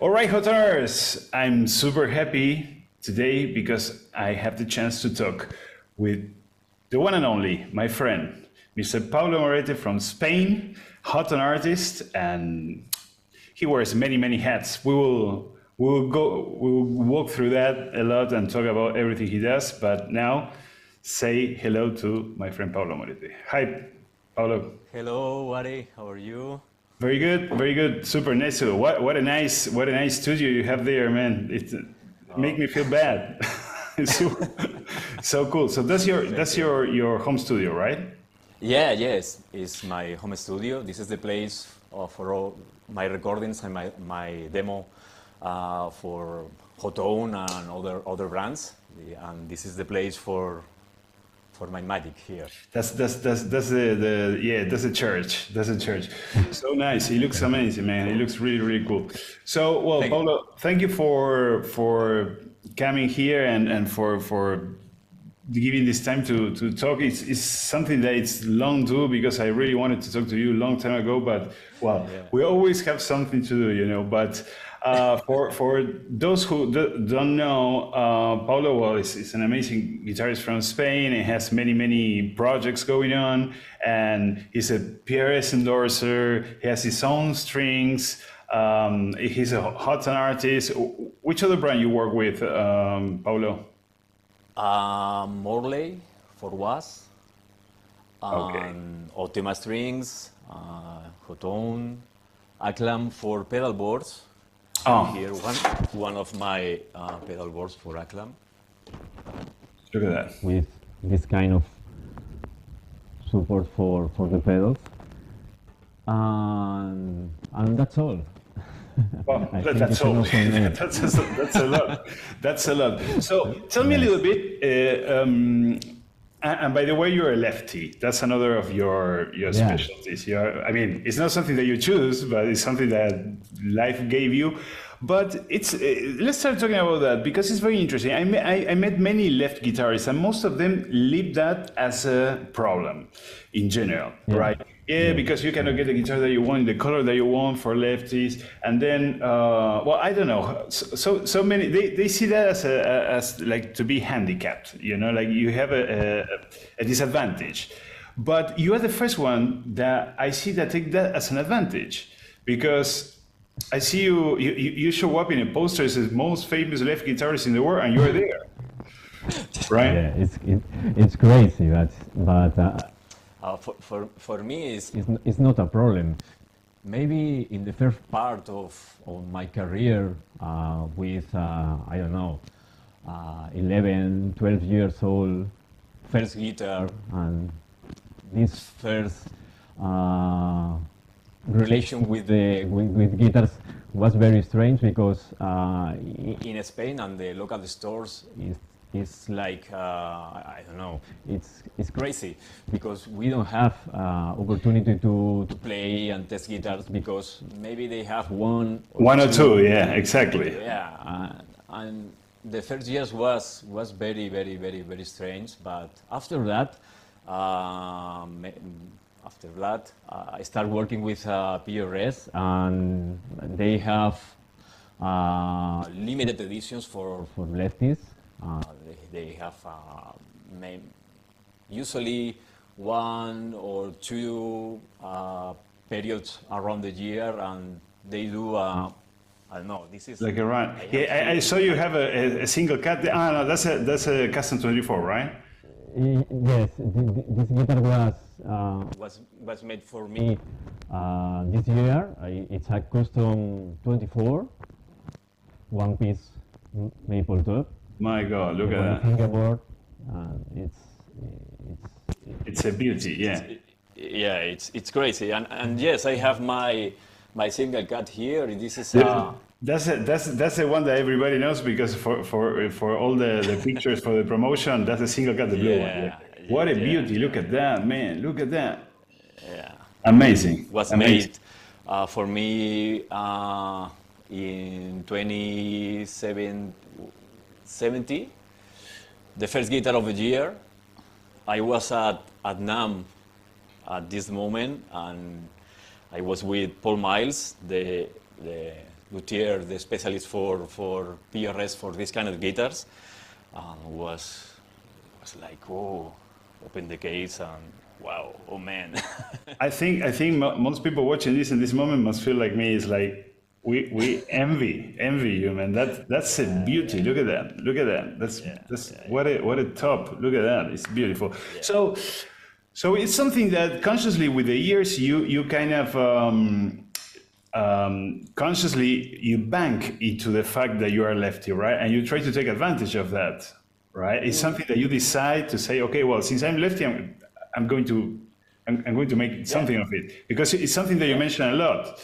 All right, Hotoners, I'm super happy today because I have the chance to talk with the one and only, my friend, Mr. Paulo Morete from Spain, Hotone artist, and he wears many, many hats. We'll walk through that a lot and talk about everything he does. But now, say hello to my friend Paulo Morete. Hi, Paulo. Hello, Wari. How are you? Very good, very good. Super nice. What a nice studio you have there, man. It make Oh, me feel bad. It's so cool. So that's your thank that's you. your your home studio, right? Yes, it's my home studio. This is the place for all my recordings and my demo for Hotone and other brands. And this is the place for my magic here. That's the yeah, that's a church. That's a church. So nice. He looks amazing, man. He looks really, really cool. So well, Thank you. Paulo, thank you for coming here and for giving this time to talk. It's something that it's long due because I really wanted to talk to you a long time ago, but well, Yeah. we always have something to do, you know. But for those who don't know, Paulo, well, is an amazing guitarist from Spain and has many projects going on, and he's a PRS endorser. He has his own strings. He's a hot artist. Which other brand you work with, Paulo? Morley for Was, Okay. and Optima Strings, Hotone, Acclam for pedal boards. And Oh, here one of my pedal boards for Acclam. look at that. with this kind of support for the pedals. And that's all. Well, I think that's it's all. enough for me. That's a lot. That's a lot. So tell me a Yes. little bit. And by the way, you're a lefty. That's another of your Yeah. specialties. I mean, it's not something that you choose, but it's something that life gave you. But it's let's start talking about that because it's very interesting. I met many left guitarists, and most of them leave that as a problem in general, Yeah. right? Yeah, Yeah. because you cannot get the guitar that you want, the color that you want for lefties, and then well, I don't know. So many they see that as like to be handicapped, you know, like you have a disadvantage. But you are the first one that I see that take that as an advantage because I see you show up in a poster as the most famous left guitarist in the world, and you're there, right? Yeah, it's crazy, but For me, it's not a problem. Maybe in the first part of my career, with I don't know, 11, 12 years old, first guitar, and this first relation with guitars was very strange because in Spain and the local stores, it's like I don't know, it's crazy because we don't have opportunity to play and test guitars because maybe they have one or One or two, two. yeah, exactly. Yeah, and the first years was very strange, but um, after that, I started working with PRS, and they have limited editions for lefties. they have usually one or two periods around the year, and they do. I don't know. This is. Like a run. I have Yeah, I here. saw you have a single cut. Ah, no, that's a custom 24, right? Yes, this guitar Was made for me. me this year. It's a custom 24, one piece maple top, My God, look at one that. fingerboard. It's It's a beauty, yeah. Yeah, it's crazy, and yes, I have my single cut here. This is That's the one that everybody knows because for all the pictures for the promotion, that's a single cut, the blue one. Yeah. yeah, What a yeah, beauty! Look at that, man! Look at that! yeah. Amazing, Was amazing. made for me in 2070, the first guitar of the year. I was at NAM at this moment, and I was with Paul Miles, the luthier, the specialist for PRS for this kind of guitars, was like, oh, open the case and wow, oh man. I think most people watching this in this moment must feel like me. It's like we envy you, man. That's a beauty. Look at that. Look at that. That's what a top. Look at that. It's beautiful. So it's something that consciously with the years you kind of consciously you bank into the fact that you are lefty, right? And you try to take advantage of that, right? It's something that you decide to say, okay, well, since I'm lefty, I'm going to make something of it, because it's something that you mention a lot.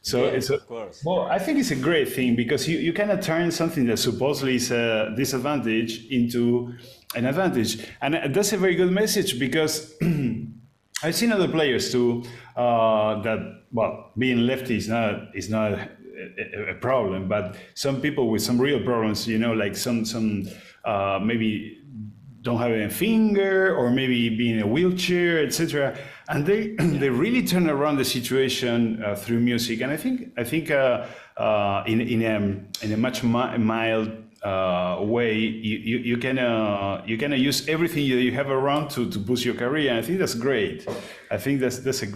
So Yes, of course. well, I think it's a great thing because you kind of turn something that supposedly is a disadvantage into an advantage, and that's a very good message because I've seen other players too that, well, being lefty is not a problem, but some people with some real problems, like some maybe don't have a finger or maybe be in a wheelchair, etc. And they they really turn around the situation through music. And I think in a much mild way, you can use everything you have around to boost your career. And I think that's great. I think it's a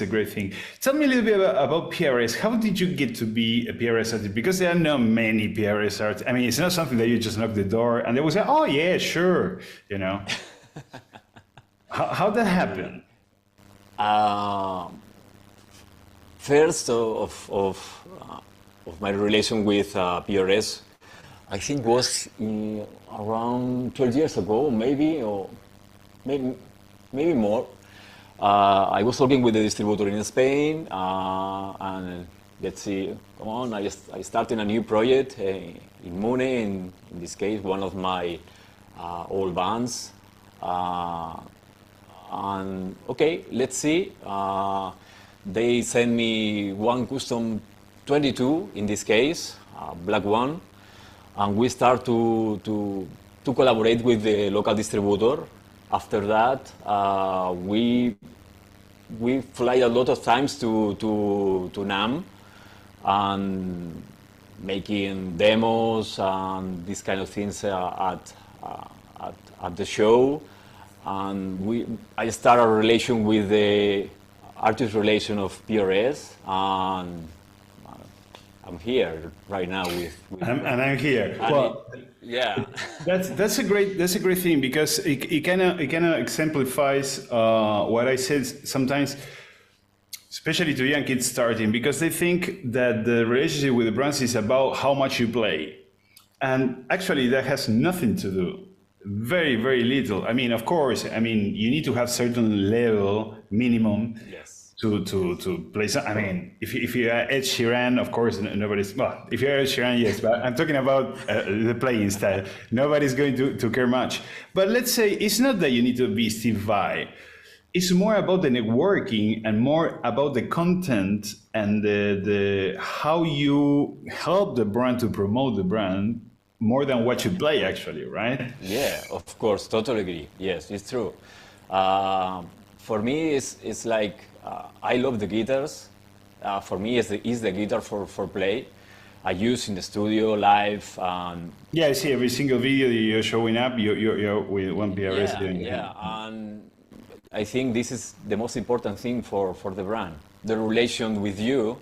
great thing. Tell me a little bit about PRS. How did you get to be a PRS artist? Because there are not many PRS artists. I mean, it's not something that you just knock the door and they will say, "Oh yeah, sure," How that happen? First of my relation with PRS, I think was around 12 years ago, maybe, or maybe more. I was working with a distributor in Spain, and let's see, come on, I started a new project in Mune, in this case, one of my old bands. And okay, let's see. They sent me one custom 22 in this case, black one, and we start to collaborate with the local distributor. After that, we fly a lot of times to NAM and making demos and these kind of things at the show. And I started a relation with the artist relation of PRS, and I'm here right now with I'm here. Well, yeah, that's a great thing because it kind of exemplifies what I said sometimes, especially to young kids starting, because they think that the relationship with the brands is about how much you play, and actually that has nothing to do. Very, very little. I mean, of course, you need to have certain level minimum yes, to play. I mean, if you are Ed Sheeran, of course, nobody's. Well, if you're Ed Sheeran, yes, but I'm talking about the playing style. Nobody's going to care much. But let's say it's not that you need to be Steve Vai. It's more about the networking and more about the content and the how you help the brand to promote the brand more than what you play, actually, right? yeah, of course, totally agree. Yes, it's true. For me, it's like I love the guitars. For me, it's the guitar for play. I use in the studio live. Yeah, I see every single video that you're showing up. You're with one PRS. Yeah, and I think this is the most important thing for the brand. The relation with you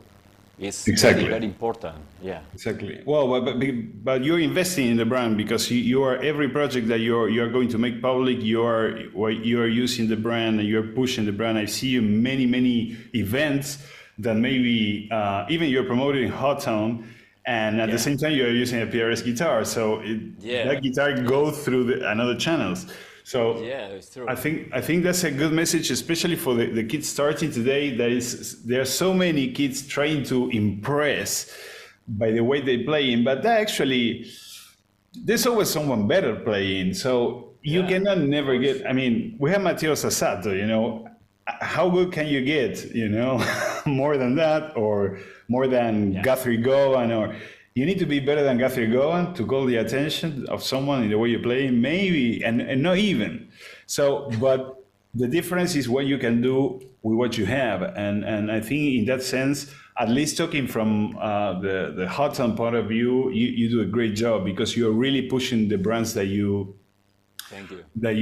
is Exactly. very, very important. Yeah. Exactly. Well, but you're investing in the brand because you are every project that you're going to make public. You are using the brand and you're pushing the brand. I see you many events that maybe even you're promoting Hotone, and at the same time you're using a PRS guitar. So that guitar goes through another channels. So Yeah, it's true. I think that's a good message, especially for the kids starting today. There are so many kids trying to impress by the way they playing, but that actually there's always someone better playing. So you cannot never get. I mean, we have Matteo Sasato. How good can you get? More than that, or more than Guthrie Gowan, or you need to be better than Guthrie Gowan to call the attention of someone in the way you play, maybe, and not even. So, but the difference is what you can do with what you have, and I think in that sense, at least talking from the Hotone point of view, you do a great job because you're really pushing the brands that you Thank you. that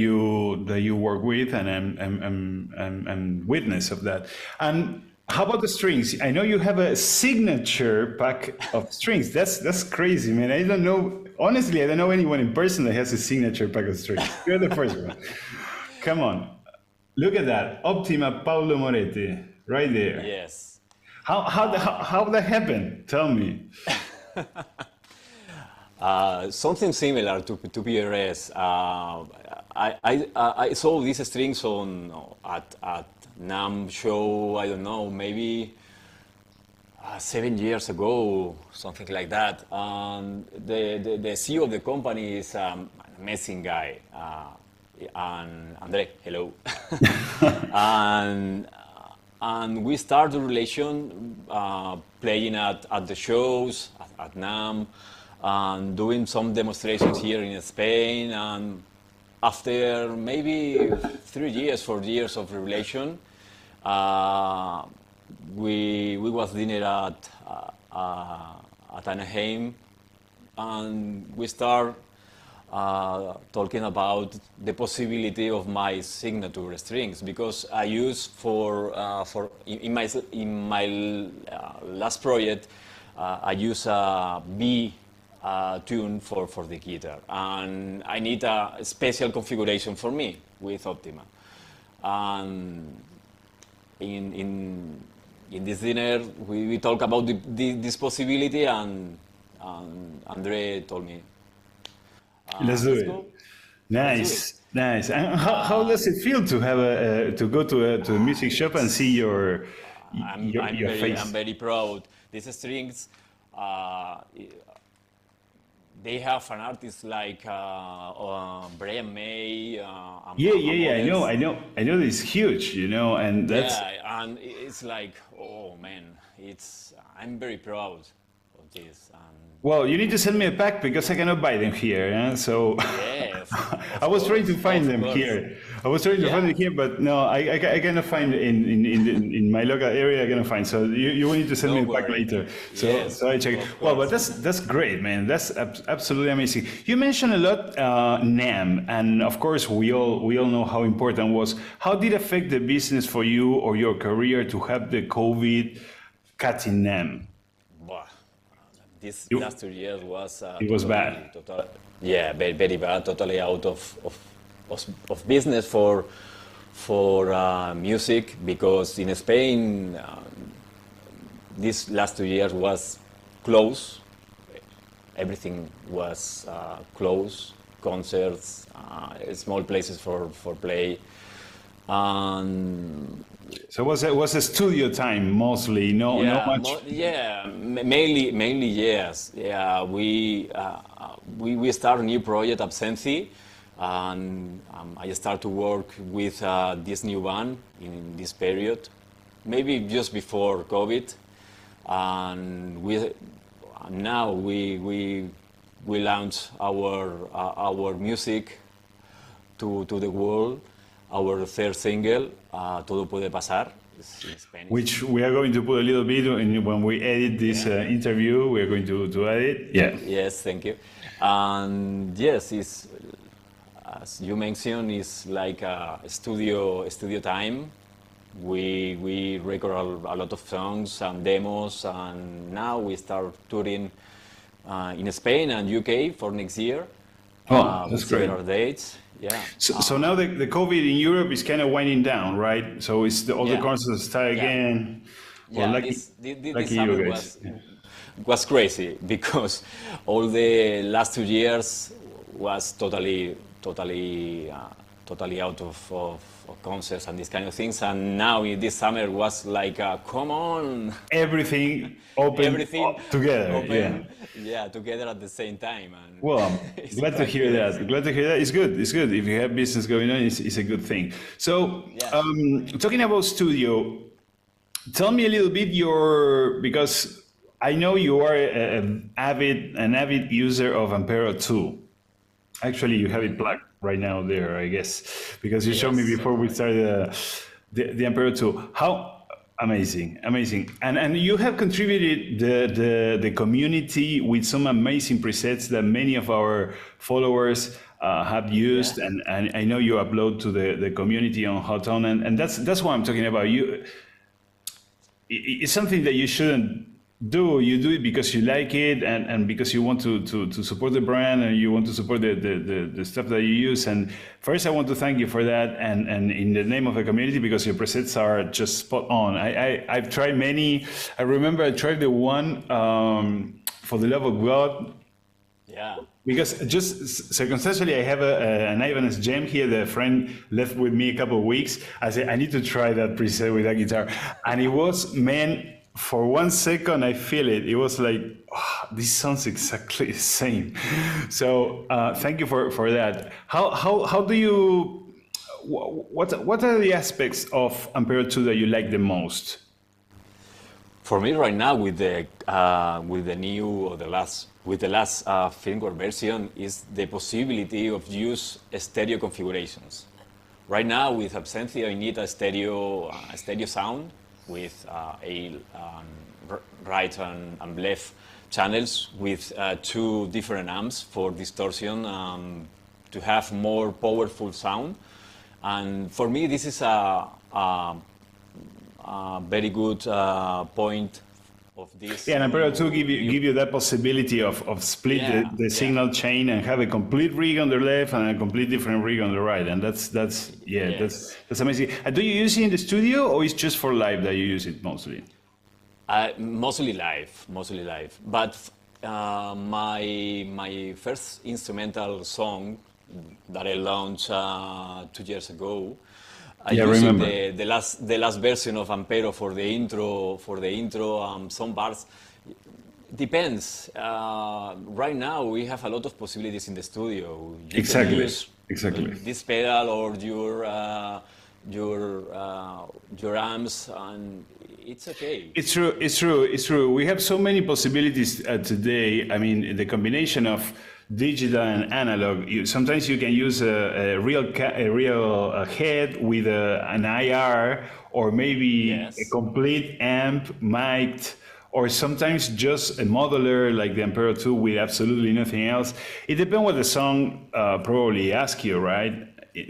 you work with, and I'm witness of that. And how about the strings? I know you have a signature pack of strings. That's crazy, man. I don't know. Honestly, I don't know anyone in person that has a signature pack of strings. You're the first one. Come on. Look at that. Optima Paulo Moretti. Right there. Yes. How that happened? Tell me. Something similar to PRS. I saw these strings on at NAM show. I don't know, maybe 7 years ago, something like that. And the CEO of the company is an amazing guy, and Andre, hello. and and we started a relation playing at the shows at NAM and doing some demonstrations here in Spain. And after maybe 3 years, 4 years of relation, we was dinner at Anaheim, and we start talking about the possibility of my signature strings, because I use in my last project I use a B tune for the guitar, and I need a special configuration for me with Optima. And in this dinner we talk about this possibility, and Andre told me, Let's do let's it. go. Nice, nice. And how does it feel to have to go to a music shop and see your your face? I'm very proud. These strings, they have an artist like Brian May. I know. It's huge, and that's Yeah, and it's like, oh man, I'm very proud of this. And well. You need to send me a pack because I cannot buy them here. So yes, I was trying to find of them course. here. I was trying to find them here, but no, I cannot find in my local area. I cannot find. So you will need to send me a Don't pack worry. later. So Yes, so I check. of Well, but course. that's great, man. That's absolutely amazing. You mentioned a lot NAM, and of course we all know how important it was. How did it affect the business for you or your career to have the COVID cutting NAM? Bah, this You- last 2 years was It was bad. yeah, very, very bad. Totally out of business for music, because in Spain these last 2 years was closed. Everything was closed. Concerts, small places for play, and So it was a studio time mostly, no much. Mainly yes. Yeah, we start a new project, Absenthe, and I start to work with this new band in this period, maybe just before COVID, and now we launch our music to the world. Our third single, Todo Puede Pasar, is in Spanish. Which we are going to put a little bit when we edit this interview. We are going to edit. Yeah. Yes, thank you. And yes, it's, as you mentioned, it's like a studio time. We record a lot of songs and demos, and now we start touring in Spain and UK for next year. Oh, that's with great. several dates. Yeah. So now the COVID in Europe is kind of winding down, right? So it's all the Yeah. concerts start Yeah. again. Yeah, Well, lucky, this lucky summer you guys. was crazy, because all the last 2 years was totally out of concerts and these kind of things, and now in this summer was like, come on, Everything open everything together. open, Yeah. together at the same time. And Well, I'm it's glad to quite hear that. crazy. Glad to hear that. It's good. It's good. If you have business going on, it's a good thing. So, Yeah. talking about studio, tell me a little bit because I know you are an avid user of Ampero too. Actually, you have it plugged. right now there, I guess, because you showed me Yes, before we exactly. started the Ampero 2. How amazing, amazing. And you have contributed the community with some amazing presets that many of our followers have Yeah. used, and I know you upload to the community on Hotone, and that's what I'm talking about. It's something that you shouldn't do. You do it because you like it, and because you want to support the brand, and you want to support the stuff that you use. And first, I want to thank you for that, and in the name of the community, because your presets are just spot on. I've tried many. I remember I tried the one for the love of God, Yeah. because just circumstantially, I have an Ibanez gem here. The friend left with me a couple of weeks. I said, I need to try that preset with that guitar. And it was, man, for 1 second, I feel it. It was like, oh, this sounds exactly the same. So thank you for that. How do you, what are the aspects of Ampero 2 that you like the most? For me, right now, with the new or the last with the last firmware version, is the possibility of use stereo configurations. Right now, with Absentia, I need a stereo sound with right and left channels with two different amps for distortion to have more powerful sound. And for me, this is a very good point of this. Yeah, and Ampero 2 give you that possibility of split Yeah, the yeah. signal chain and have a complete rig on the left and a complete different rig on the right, and that's yeah, Yes. that's amazing. And do you use it in the studio, or it's just for live that you use it mostly? Mostly live, mostly live. But my first instrumental song that I launched 2 years ago, I Yeah, used remember. the last version of Ampero for the intro. Some parts depends. Right now we have a lot of possibilities in the studio. You can Exactly, use exactly. this pedal or your amps, and it's okay. It's true. It's true. It's true. We have so many possibilities today. I mean, the combination of digital and analog. Sometimes you can use a real head with an IR, or maybe a Yes. complete amp mic'd, or sometimes just a modular like the Ampero 2 with absolutely nothing else. It depends what the song probably asks you, right?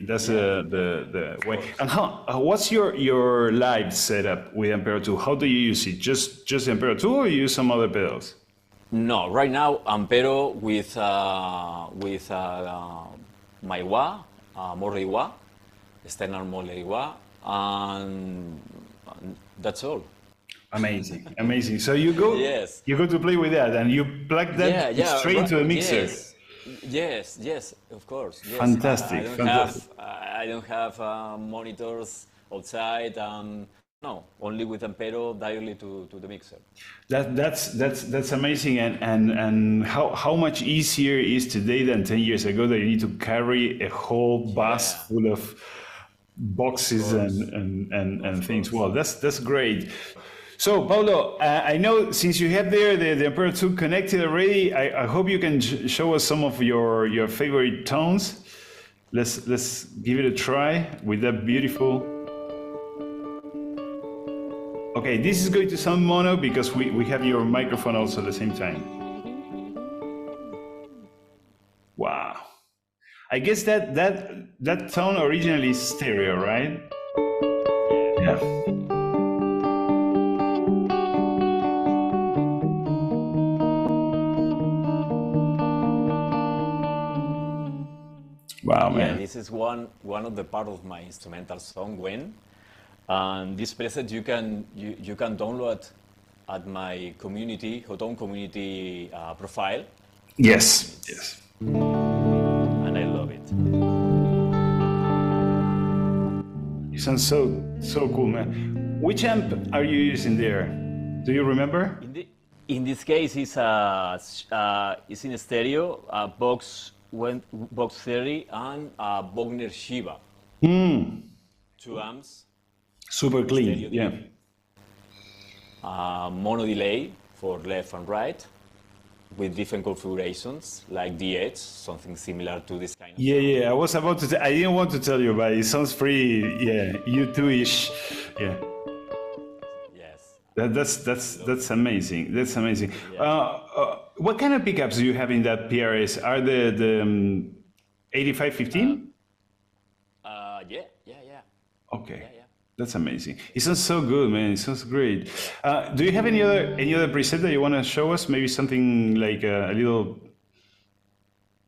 That's Yeah. the Of way. course. And what's your live setup with Ampero 2? How do you use it? Just Ampero 2, or you use some other pedals? No, right now Ampero with my wah, Morley wah, external Morley wah, and that's all. Amazing, amazing. So Yes. you go to play with that, and you plug Yeah, that yeah, straight into a mixer. yes, yes, of course, yes. Fantastic, fantastic. I don't have monitors outside. No, only with Ampero directly to the mixer. That's amazing, and how much easier it is today than 10 years ago that you need to carry a whole bus Yeah, full of boxes course, and of things. course. Well, that's great. So, Paulo, I know since you have there the Ampero 2 connected already, I hope you can show us some of your favorite tones. Let's give it a try with that beautiful. Okay, this is going to sound mono because we have your microphone also at the same time. Wow. I guess that tone originally is stereo, right? Yeah. Wow, Yeah, man. this is one of the part of my instrumental song when, and this preset you can download at my community Hotone community profile, Yes, yes. and I love it. You sound so cool, man. Which amp are you using there? Do you remember? In this case, it's in stereo, box 30 and Bogner Shiva, 2 amps, Super clean. stereo Yeah. mono delay for left and right, with different configurations, like the edge, something similar to this kind of Yeah, sound. yeah. I was about to. I didn't want to tell you, but it sounds pretty. Yeah, U2-ish. Yeah. Yes. That's amazing. That's amazing. Yeah. What kind of pickups do you have in that PRS? Are the 8515? Yeah, yeah, yeah. Okay, Yeah, yeah. that's amazing. It sounds so good, man. It sounds great. Do you have any other preset that you want to show us? Maybe something like a little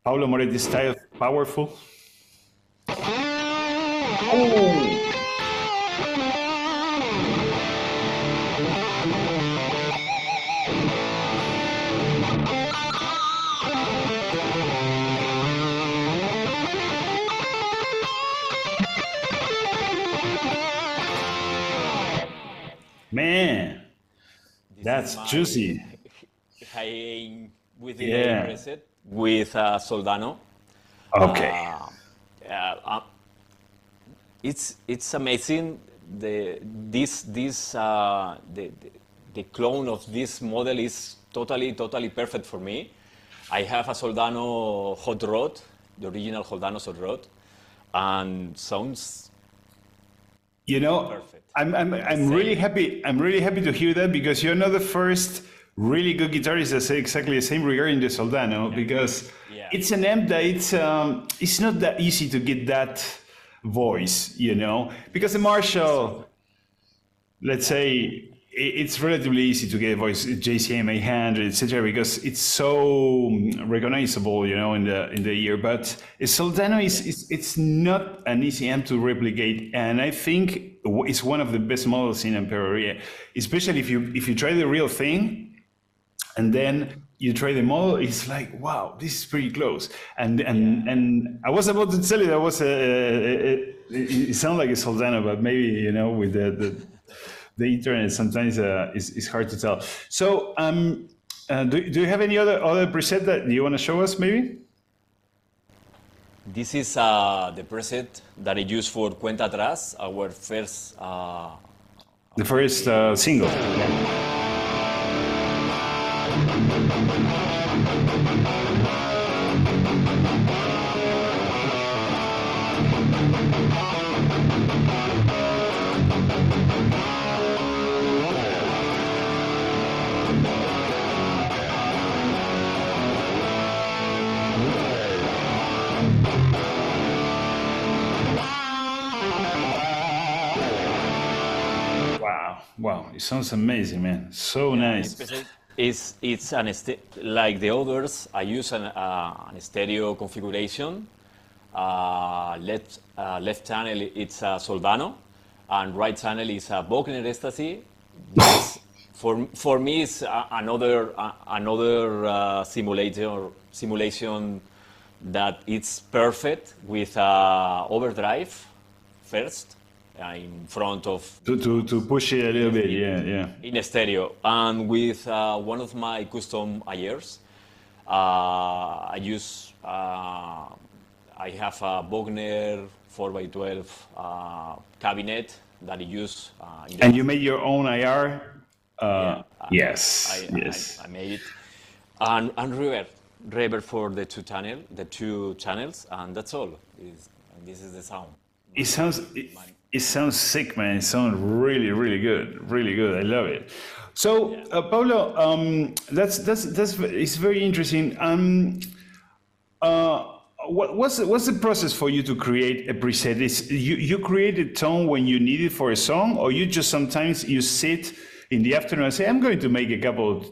Paulo Moretti style, powerful. Man, This is that's my juicy. high with delay Yeah. preset with Soldano. Okay. Uh, uh, it's amazing. The clone of this model is totally perfect for me. I have a Soldano hot rod, the original Soldano hot rod, and sounds You know, perfect. I'm really Same. happy. I'm really happy to hear that because you're not the first really good guitarist that say exactly the same regarding the Soldano because Yeah. it's an amp that it's not that easy to get that voice, you know, because the Marshall, let's say, it's relatively easy to get a voice JCM 800, etc., because it's so recognizable, you know, in the ear. But Soldano it's not an easy amp to replicate, and I think it's one of the best models in Ampero, especially if you try the real thing and then you try the model. It's like, wow, this is pretty close. And I was about to tell you that was it sounds like a Soldano, but maybe, you know, with the internet sometimes is hard to tell. So do you have any other preset that you want to show us maybe? This is the preset that I use for Cuenta Atrás, our first. The first single. Wow, it sounds amazing, man. So nice. It's like the others. I use an stereo configuration. Left channel it's a Soldano, and right channel is a Wagner Ecstasy. This for me is another simulation that it's perfect with overdrive first in front of To push it a little bit, yeah. in stereo, and with one of my custom IRs, I use I have a Wagner 4x12 cabinet that I use. And you made your own IR? Yeah, Yes, yes. I made it, and reverb for the two channels, and that's all. And this is the sound. It sounds sick, man. It sounds really, really good, really good. I love it. So, Paulo, that's it's very interesting. What's the process for you to create a preset? Is you create a tone when you need it for a song, or you just sometimes you sit in the afternoon and say, I'm going to make a couple of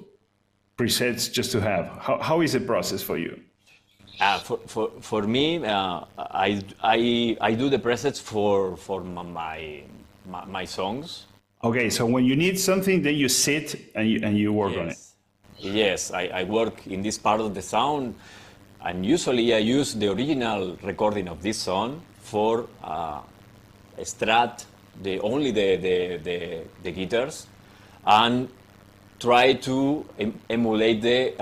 presets just to have. How is the process for you? For me, I do the presets for my songs. Okay, so when you need something, then you sit and you work on it. Yes, I work in this part of the sound, and usually I use the original recording of this song for strat only the guitars, and try to emulate the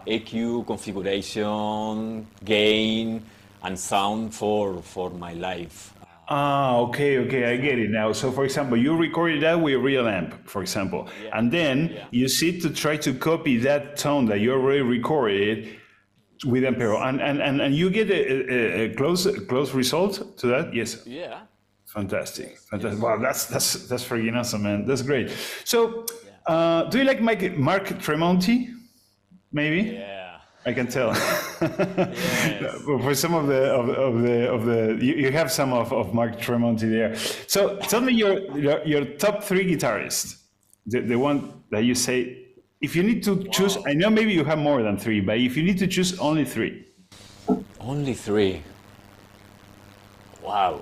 EQ configuration, gain, and sound for my live Ah, okay, okay, I get it now. So, for example, you recorded that with a real amp, for example, Yeah, and then yeah. you sit to try to copy that tone that you already recorded with Ampero, Yes. and you get a close result to that. Yes, Yeah. fantastic, Yes. fantastic. Yes. Wow, that's freaking awesome, man. That's great. So, Yeah. do you like Mark Tremonti? Maybe. Yeah. I can tell. Yes. For some of the you have some of Mark Tremonti there. So tell me your top three guitarists, the one that you say if you need to choose. Wow. I know maybe you have more than three, but if you need to choose only three. Only three. Wow.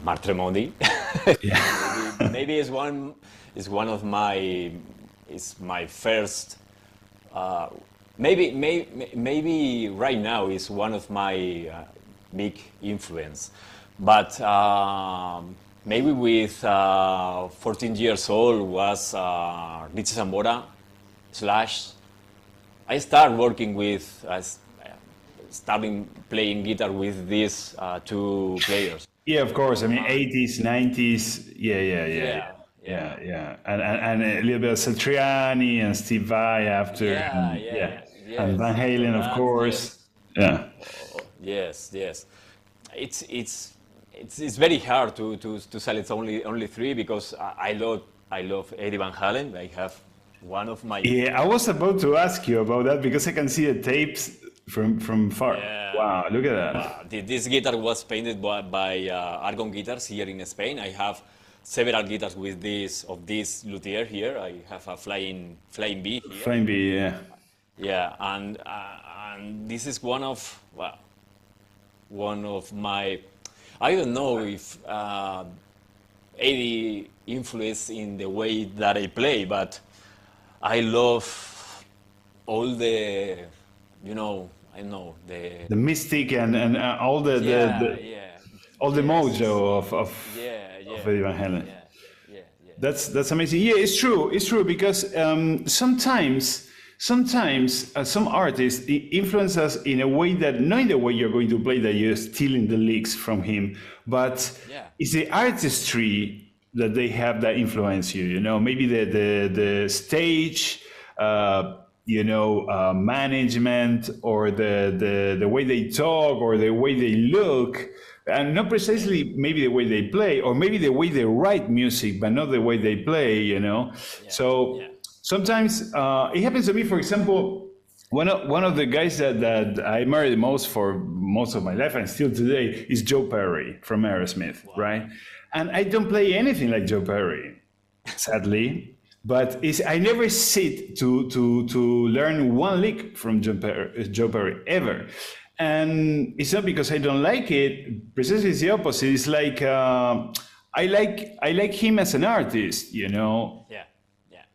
Mark Tremonti. Yeah. Maybe is one of my is my first. Maybe right now is one of my big influence, but maybe with 14 years old was Richie Sambora slash. I started working with starting playing guitar with these two players. Yeah, of course. I mean, 80s, 90s. Yeah, yeah, yeah, yeah. Yeah, Yeah, yeah, yeah, and a little bit of Satriani and Steve Vai after, yeah, and yeah. yeah, and Van Yes, after Halen, of that, yes. course. Yeah. Yes, yes. It's it's it's very hard to select only three because I love Eddie Van Halen. I have one of my Yeah, I was about to ask you about that because I can see the tapes from far. yeah. Wow, look at that. Wow. This guitar was painted by Argon Guitars here in Spain. I have several guitars with this luthier here. I have a flying B here. Fine B, yeah. Yeah, and this is one of my. I don't know if 80 influence in the way that I play, but I love all the, I know the. The mystic and all Yeah, yeah, all the yes, mojo yeah, of yeah, Eddie Van Halen. yeah, yeah, yeah. That's amazing. Yeah, it's true. It's true because sometimes some artists influence us in a way that not in the way you're going to play that you're stealing the licks from him, but Yeah. it's the artistry that they have that influence you. You know, maybe the stage. Management or the way they talk or the way they look, and not precisely maybe the way they play or maybe the way they write music, but not the way they play. Yeah, So yeah. sometimes it happens to me. For example, one of the guys that I admire the most for most of my life and still today is Joe Perry from Aerosmith, right? And I don't play anything like Joe Perry, sadly. But I never sit to learn one lick from Joe Perry ever, and it's not because I don't like it. Precisely, it's the opposite. It's like I like him as an artist, Yeah, yeah,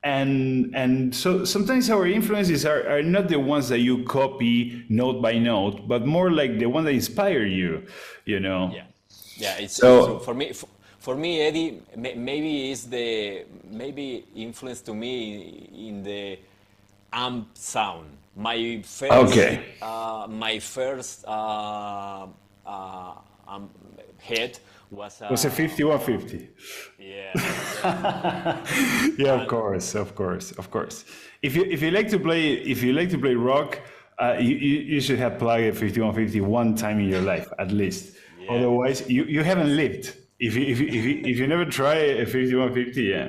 and so sometimes our influences are not the ones that you copy note by note, but more like the one that inspire you, yeah, yeah. It's So so for me, Eddie maybe influence to me in the amp sound. My first okay, head was was a 5150. yeah, yeah, Yeah, of course, of course, of course. If you like to play rock, you should have plugged a 5150 one time in your life at least. yeah. Otherwise, you haven't lived. If you never try a 5150, yeah,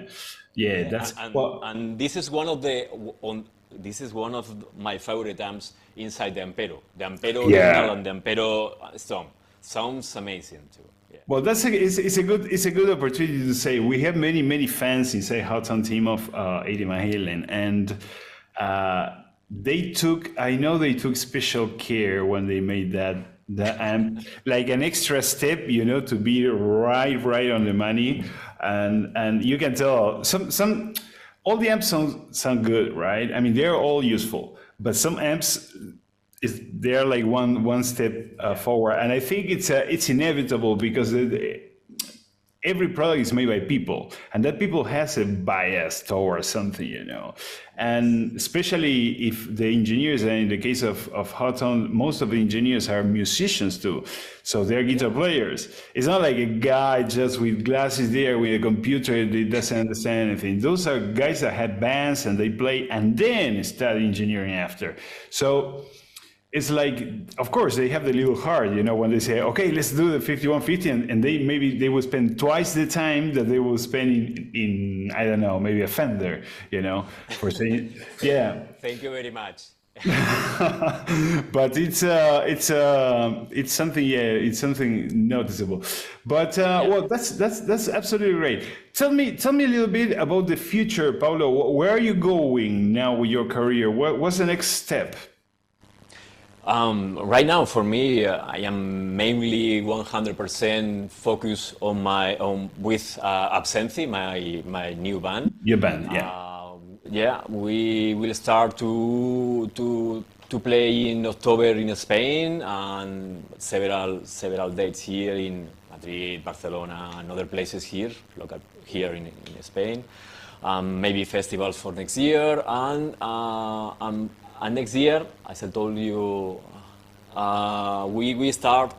Yeah, that's and well, and this is one of my favorite amps inside the Ampero. The Ampero original yeah. and the Ampero Storm sounds amazing too. Yeah, Well, it's a good opportunity to say we have many fans inside Hotone team of Eddie Van Halen, and I know they took special care when they made that amp, like an extra step, to be right on the money, and you can tell some all the amps sound good, right? I mean, they're all useful, but some amps they're like one step forward, and I think it's inevitable because every product is made by people, and that people has a bias towards something, you know. And especially if the engineers, and in the case of Hotone, most of the engineers are musicians too, so they're guitar players. It's not like a guy just with glasses there with a computer that doesn't understand anything. Those are guys that have bands and they play and then start engineering after. So it's like, of course, they have the little heart, you know, when they say, okay, let's do the 5150, and they will spend twice the time that they will spend in I don't know, maybe a Fender, you know, for saying, yeah. Thank you very much. But it's something, yeah, it's something noticeable. But well, that's absolutely great. Tell me a little bit about the future, Paulo. Where are you going now with your career? What's the next step? Right now, for me, I am mainly 100% focused on with Absenthe, my new band. Your band, yeah. Yeah, we will start to play in October in Spain, and several dates here in Madrid, Barcelona, and other places here, local here in Spain. Maybe festivals for next year, and next year, as I told you, we start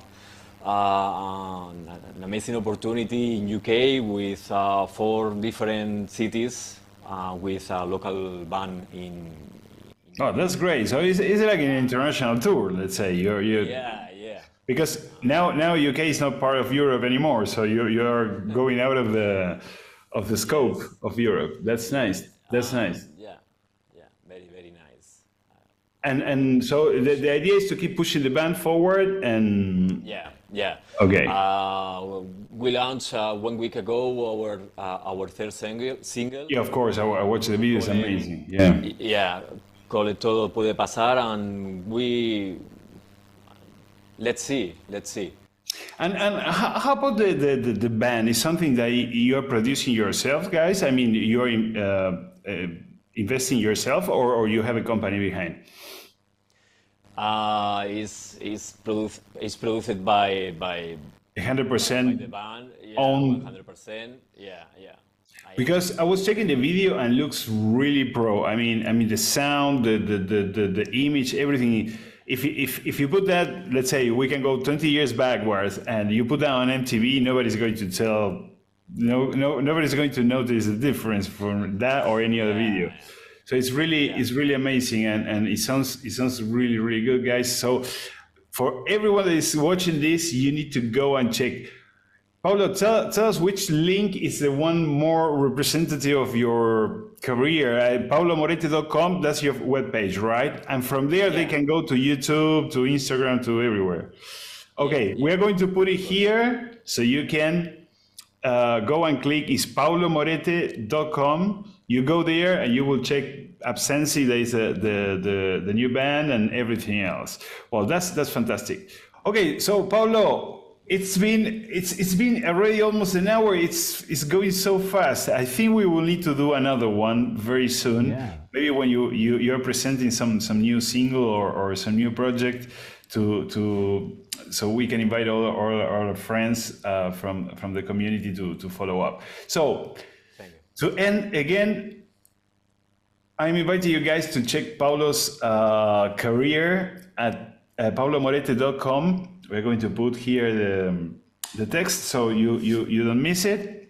an amazing opportunity in UK with 4 different cities with a local band in. Oh, that's great. So it's like an international tour, let's say. You're Yeah. because now UK is not part of Europe anymore, so you're going out of the scope of Europe. That's nice. That's nice. Yeah, very nice. And so the idea is to keep pushing the band forward and. Yeah. Okay. We launched 1 week ago our third single. Yeah, of course. I watched the video. It's amazing. Yeah. Yeah, call it Todo Puede Pasar, and let's see. And how about the band? Is something that you're producing yourself, guys? I mean, you're investing yourself, or you have a company behind? It's produced by 100% the band. Yeah, own. 100%. Yeah. Because I was checking the video and looks really pro. I mean the sound, the image, everything. If you put that, let's say we can go 20 years backwards, and you put that on MTV, nobody's going to tell. Nobody's going to notice the difference from that or any other video. So it's really amazing, and it sounds really good, guys. So for everyone that is watching this, you need to go and check. Paulo, tell us which link is the one more representative of your career. PauloMorete.com, that's your webpage, right? And from there, they can go to YouTube, to Instagram, to everywhere. Okay, we are going to put it here so you can go and click. It's PauloMorete.com. You go there and you will check Absenthe, that is the new band, and everything else. Well, that's fantastic. Okay, so Paulo, it's been already almost an hour. It's going so fast. I think we will need to do another one very soon. Yeah. Maybe when you're presenting some new single or some new project so we can invite all our friends from the community to follow up. So to end again, I'm inviting you guys to check Paulo's career at paulomorete.com. We're going to put here the text so you don't miss it.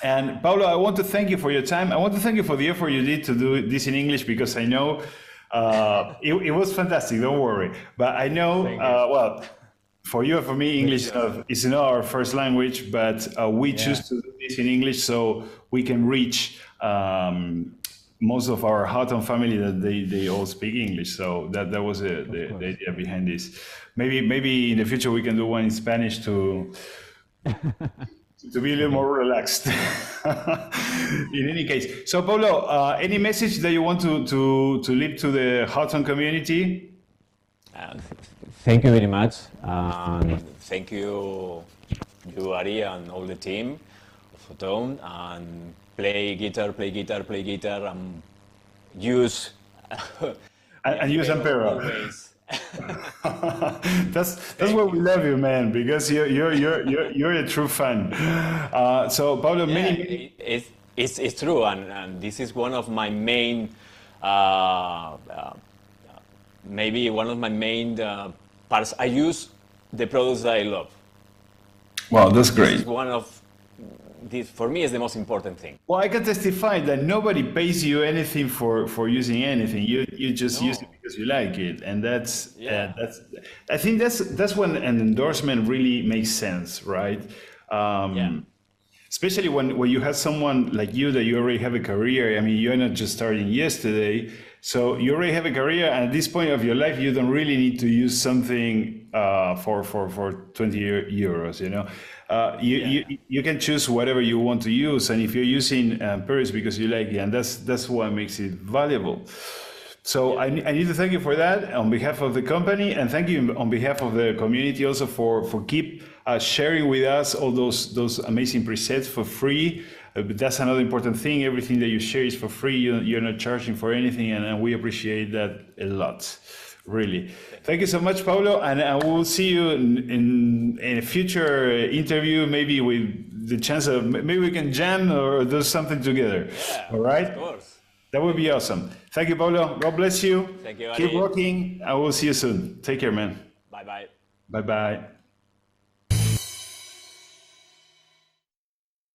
And Paulo, I want to thank you for your time. I want to thank you for the effort you did to do this in English, because I know it was fantastic. Don't worry. But I know, well, for you and for me, English is not our first language, but we choose to do this in English so we can reach most of our Hotone family that they all speak English. So that was the idea behind this. Maybe in the future we can do one in Spanish to be a little more relaxed. In any case, so Paulo, any message that you want to leave to the Hotone community? Thank you very much. Thank you, Ari, and all the team of Hotone, and play guitar, and use and use Ampero. Always. That's why we love you, man, because you're a true fan. So Paulo, Yeah, it's true, and this is one of my main, maybe one of my main parts. I use the products that I love. Wow, that's This great. is one of this for me is the most important thing. Well, I can testify that nobody pays you anything for using anything. You just use it No. because you like it, and Yeah. that's I think that's when an endorsement really makes sense, right? Yeah. Especially when you have someone like you that you already have a career. I mean, you're not just starting yesterday, so you already have a career, and at this point of your life, you don't really need to use something for 20 euros. You know, Yeah. you can choose whatever you want to use, and if you're using Paris because you like it, and that's what makes it valuable. So I need to thank you for that on behalf of the company, and thank you on behalf of the community also for keep sharing with us all those amazing presets for free. But that's another important thing. Everything that you share is for free. You're not charging for anything, and we appreciate that a lot. Really. Thank you so much, Paulo, and I will see you in a future interview, maybe with the chance of maybe we can jam or do something together. Yeah. All Of right? course. That would be awesome. Thank you, Paulo. God bless you. Thank you, Keep Ari. working. I will see you soon. Take care, man. Bye bye. Bye bye.